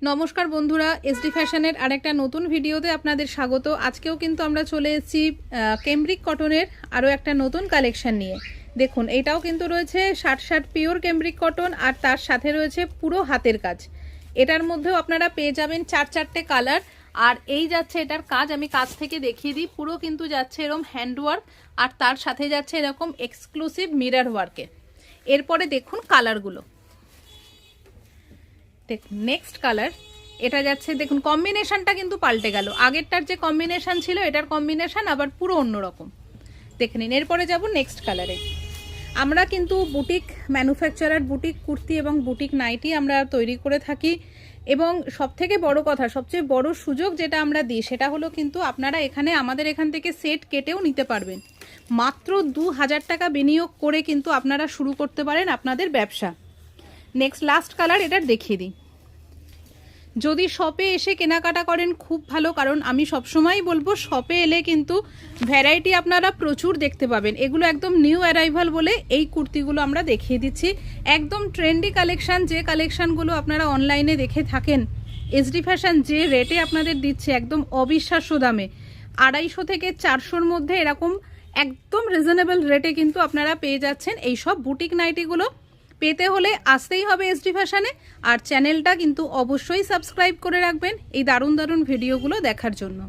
নমস্কার বন্ধুরা, এসডি ফ্যাশনের আরেকটা নতুন ভিডিওতে আপনাদের স্বাগত। আজকেও কিন্তু আমরা চলে এসেছি কেমব্রিক কটনের আরও একটা নতুন কালেকশন নিয়ে। দেখুন, এটাও কিন্তু রয়েছে 60 পিওর কেমব্রিক কটন, আর তার সাথে রয়েছে পুরো হাতের কাজ। এটার মধ্যেও আপনারা পেয়ে যাবেন 4-4টে কালার। আর এই যাচ্ছে এটার কাজ, আমি কাজ থেকে দেখিয়ে দিই। পুরো কিন্তু যাচ্ছে এরকম হ্যান্ডওয়ার্ক, আর তার সাথে যাচ্ছে এরকম এক্সক্লুসিভ মিরর ওয়ার্কে। এরপরে দেখুন কালারগুলো, দেখুন নেক্সট কালার এটা যাচ্ছে। দেখুন কম্বিনেশনটা কিন্তু পাল্টে গেল, আগেরটার যে কম্বিনেশন ছিল এটার কম্বিনেশন আবার পুরো অন্যরকম। দেখে নিন। এরপরে যাব নেক্সট কালারে। আমরা কিন্তু বুটিক ম্যানুফ্যাকচারার, বুটিক কুর্তি এবং বুটিক নাইটি আমরা তৈরি করে থাকি। এবং সবথেকে বড় কথা, সবচেয়ে বড় সুযোগ যেটা আমরা দিই সেটা হলো কিন্তু আপনারা এখানে আমাদের এখান থেকে সেট কেটেও নিতে পারবেন। মাত্র 2000 টাকা বিনিয়োগ করে কিন্তু আপনারা শুরু করতে পারেন আপনাদের ব্যবসা। নেক্সট লাস্ট কালার এটার দেখিয়ে দিই। যদি শপে এসে কেনাকাটা করেন খুব ভালো, কারণ আমি সবসময়ই বলবো শপে এলে কিন্তু ভ্যারাইটি আপনারা প্রচুর দেখতে পাবেন। এগুলো একদম নিউ অ্যারাইভাল বলে এই কুর্তিগুলো আমরা দেখিয়ে দিচ্ছি। একদম ট্রেন্ডি কালেকশান, যে কালেকশানগুলো আপনারা অনলাইনে দেখে থাকেন। এসডি ফ্যাশন যে রেটে আপনাদের দিচ্ছে একদম অবিশ্বাস্য দামে, 250 থেকে 400-র মধ্যে এরকম একদম রিজনেবল রেটে কিন্তু আপনারা পেয়ে যাচ্ছেন এই সব বুটিক নাইটিগুলো। পেতে হলে আসতেই হবে এসডি ফ্যাশনে। আর চ্যানেলটা কিন্তু অবশ্যই সাবস্ক্রাইব করে রাখবেন এই দারুণ দারুণ ভিডিওগুলো দেখার জন্য।